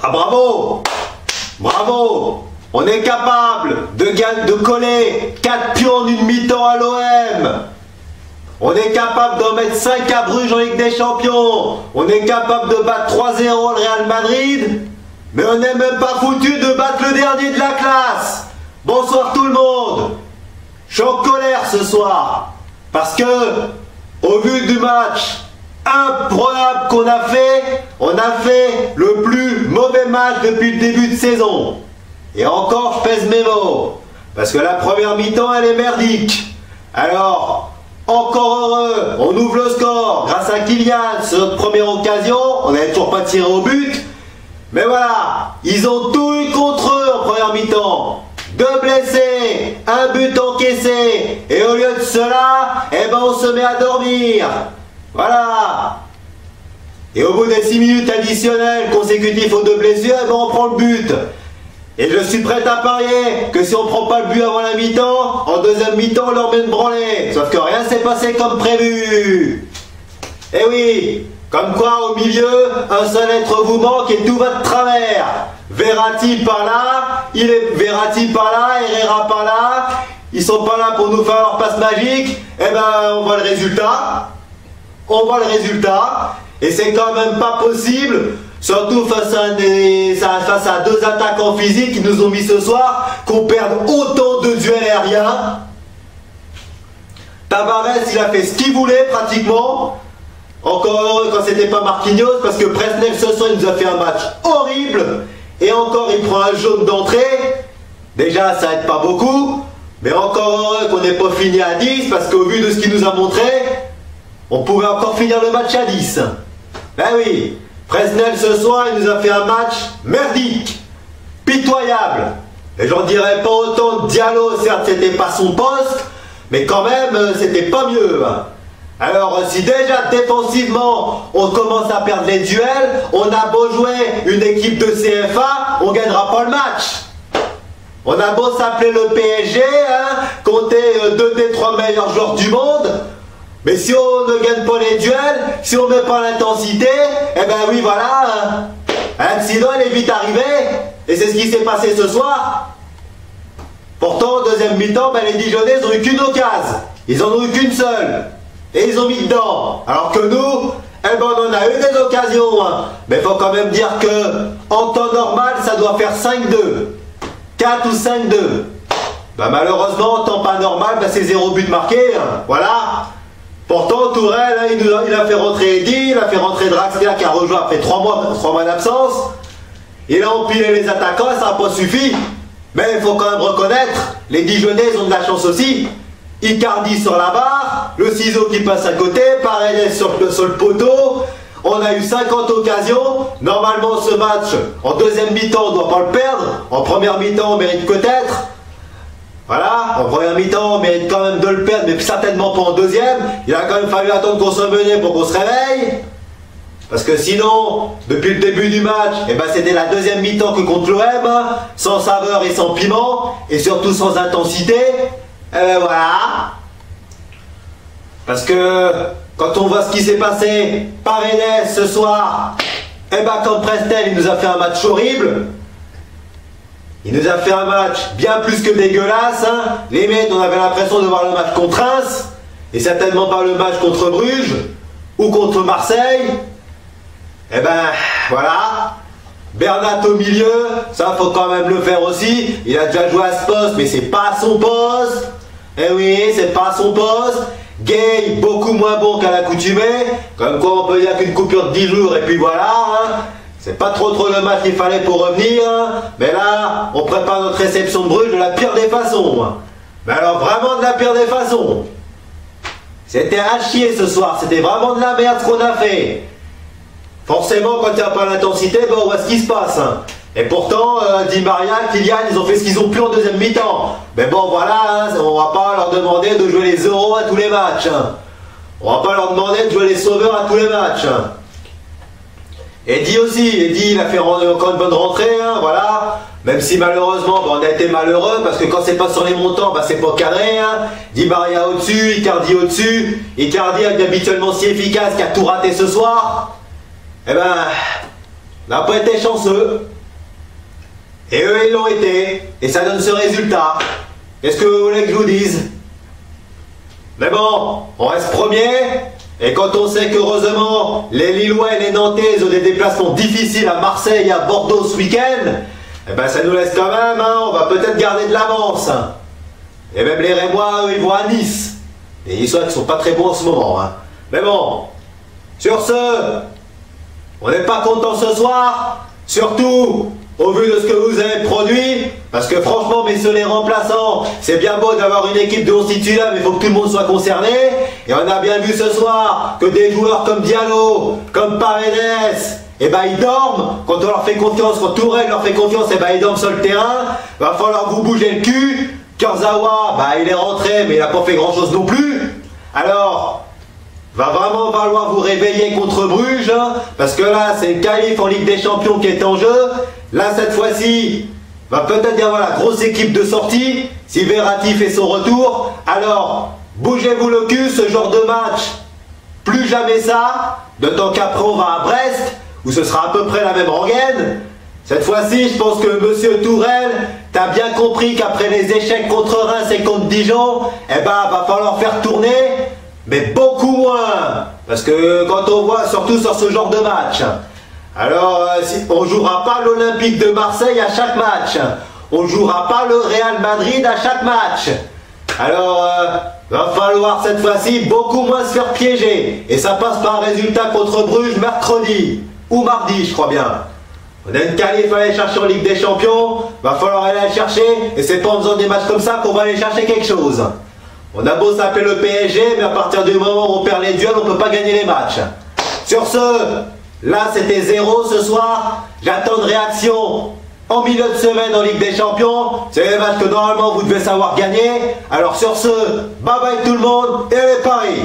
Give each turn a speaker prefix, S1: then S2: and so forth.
S1: Ah bravo! Bravo! On est capable de coller 4 pions en une mi-temps à l'OM. On est capable d'en mettre 5 à Bruges en Ligue des Champions. On est capable de battre 3-0 le Real Madrid. Mais on n'est même pas foutu de battre le dernier de la classe. Bonsoir tout le monde. Je suis en colère ce soir. Parce que, au vu du match improbable qu'on a fait, on a fait le plus mauvais match depuis le début de saison. Et encore, je pèse mes mots. Parce que la première mi-temps, elle est merdique. Alors, encore heureux, on ouvre le score grâce à Kylian, c'est notre première occasion. On n'avait toujours pas tiré au but. Mais voilà, ils ont tout eu contre eux en première mi-temps. 2 blessés, 1 but encaissé. Et au lieu de cela, eh ben on se met à dormir. Voilà. Et au bout des 6 minutes additionnelles consécutives aux 2 blessures, eh ben on prend le but. Et je suis prêt à parier que si on prend pas le but avant la mi-temps, en deuxième mi-temps on leur met une branlée. Sauf que rien s'est passé comme prévu. Eh oui, comme quoi au milieu, un seul être vous manque et tout va de travers. Verratti par là, Verratti par là, Herrera par là. Ils sont pas là pour nous faire leur passe magique. Eh ben on voit le résultat. On voit le résultat. Et c'est quand même pas possible. Surtout face à 2 attaquants physiques qui nous ont mis ce soir, qu'on perde autant de duels aériens. Tavares, il a fait ce qu'il voulait pratiquement. Encore heureux quand c'était pas Marquinhos, parce que Presnel ce soir il nous a fait un match horrible. Et encore il prend un jaune d'entrée. Déjà ça aide pas beaucoup. Mais encore heureux qu'on n'ait pas fini à 10, parce qu'au vu de ce qu'il nous a montré, on pouvait encore finir le match à 10. Ben oui. Presnel ce soir il nous a fait un match merdique, pitoyable. Et j'en dirais pas autant de Diallo, certes c'était pas son poste, mais quand même c'était pas mieux. Alors si déjà défensivement on commence à perdre les duels, on a beau jouer une équipe de CFA, on gagnera pas le match. On a beau s'appeler le PSG, compter 2 des 3 meilleurs joueurs du monde. Mais si on ne gagne pas les duels, si on ne met pas l'intensité, eh ben oui voilà, l'accident il est vite arrivé, et c'est ce qui s'est passé ce soir. Pourtant, en deuxième mi-temps, ben, les Dijonais n'ont eu qu'une occasion, ils en ont eu qu'une seule, et ils ont mis dedans. Alors que nous, eh ben on en a eu des occasions, mais il faut quand même dire que en temps normal, ça doit faire 5-2, 4 ou 5-2. Ben, malheureusement, en temps pas normal, ben, c'est 0 but marqué, voilà. Pourtant, Tourelle, il a fait rentrer Eddy, il a fait rentrer Draxler qui a rejoint après 3 mois d'absence. Il a empilé les attaquants, ça n'a pas suffi. Mais il faut quand même reconnaître, les Dijonais ont de la chance aussi. Icardi sur la barre, le ciseau qui passe à côté, Paredes sur le poteau. On a eu 50 occasions. Normalement, ce match, en deuxième mi-temps, on ne doit pas le perdre. En première mi-temps, on mérite peut-être. Voilà, en première mi-temps, on mérite quand même de le perdre, mais certainement pas en deuxième. Il a quand même fallu attendre qu'on soit mené pour qu'on se réveille. Parce que sinon, depuis le début du match, eh ben c'était la deuxième mi-temps que contre l'OM, sans saveur et sans piment, et surtout sans intensité. Et ben voilà. Parce que quand on voit ce qui s'est passé, Paredes ce soir, eh ben quand Prestel il nous a fait un match horrible. Il nous a fait un match bien plus que dégueulasse. Limite, on avait l'impression de voir le match contre Reims, et certainement pas le match contre Bruges, ou contre Marseille. Et ben, voilà. Bernat au milieu, ça faut quand même le faire aussi. Il a déjà joué à ce poste, mais c'est pas son poste. Eh oui, c'est pas son poste. Gay, beaucoup moins bon qu'à l'accoutumée. Comme quoi, on peut dire qu'une coupure de 10 jours, et puis voilà. C'est pas trop le match qu'il fallait pour revenir, mais là, on prépare notre réception de Bruges de la pire des façons. Mais alors vraiment de la pire des façons. C'était à chier ce soir, c'était vraiment de la merde ce qu'on a fait. Forcément, quand il n'y a pas l'intensité, ben, on voit ce qui se passe. Et pourtant, Di Maria, Kylian, ils ont fait ce qu'ils ont pu en deuxième mi-temps. Mais bon, voilà, on va pas leur demander de jouer les euros à tous les matchs. On va pas leur demander de jouer les sauveurs à tous les matchs. Eddy aussi, Eddy il a fait encore une bonne rentrée, voilà. Même si malheureusement on a été malheureux parce que quand c'est pas sur les montants, c'est pas carré. Di Maria au-dessus, Icardi au-dessus. Icardi habituellement si efficace qui a tout raté ce soir. Eh ben, on n'a pas été chanceux. Et eux, ils l'ont été. Et ça donne ce résultat. Qu'est-ce que vous voulez que je vous dise? Mais bon, on reste premier. Et quand on sait qu'heureusement, les Lillois et les Nantais ont des déplacements difficiles à Marseille et à Bordeaux ce week-end, eh ben ça nous laisse quand même, hein, on va peut-être garder de l'avance. Et même les Rémois, eux, ils vont à Nice. Et ils sont pas très bons en ce moment. Hein. Mais bon, sur ce, on n'est pas content ce soir, surtout au vu de ce que vous avez produit, parce que franchement, messieurs les remplaçants, c'est bien beau d'avoir une équipe de 11 titulaires, mais il faut que tout le monde soit concerné. Et on a bien vu ce soir que des joueurs comme Diallo, comme Paredes, eh ben ils dorment. Quand on leur fait confiance, quand Tourelle leur fait confiance, eh ben ils dorment sur le terrain. Va falloir vous bouger le cul. Kurzawa, bah il est rentré, mais il n'a pas fait grand chose non plus. Alors, va vraiment falloir vous réveiller contre Bruges, hein, parce que là, c'est le qualif en Ligue des Champions qui est en jeu. Là, cette fois-ci, va peut-être y avoir la grosse équipe de sortie, si Verratti fait son retour. Alors, bougez-vous le cul, ce genre de match, plus jamais ça, d'autant qu'après on va à Brest, où ce sera à peu près la même rengaine. Cette fois-ci, je pense que Monsieur Tourelle, t'as bien compris qu'après les échecs contre Reims et contre Dijon, eh ben, va falloir faire tourner, mais beaucoup moins. Parce que quand on voit, surtout sur ce genre de match, alors on jouera pas l'Olympique de Marseille à chaque match. On jouera pas le Real Madrid à chaque match. Alors, va falloir cette fois-ci beaucoup moins se faire piéger. Et ça passe par un résultat contre Bruges mercredi. Ou mardi, je crois bien. On a une qualif à aller chercher en Ligue des Champions. Va falloir aller la chercher. Et c'est pas en faisant des matchs comme ça qu'on va aller chercher quelque chose. On a beau s'appeler le PSG, mais à partir du moment où on perd les duels, on peut pas gagner les matchs. Sur ce, là c'était 0 ce soir. J'attends une réaction en milieu de semaine en Ligue des Champions. C'est les matchs que normalement vous devez savoir gagner. Alors sur ce, bye bye tout le monde et les paris.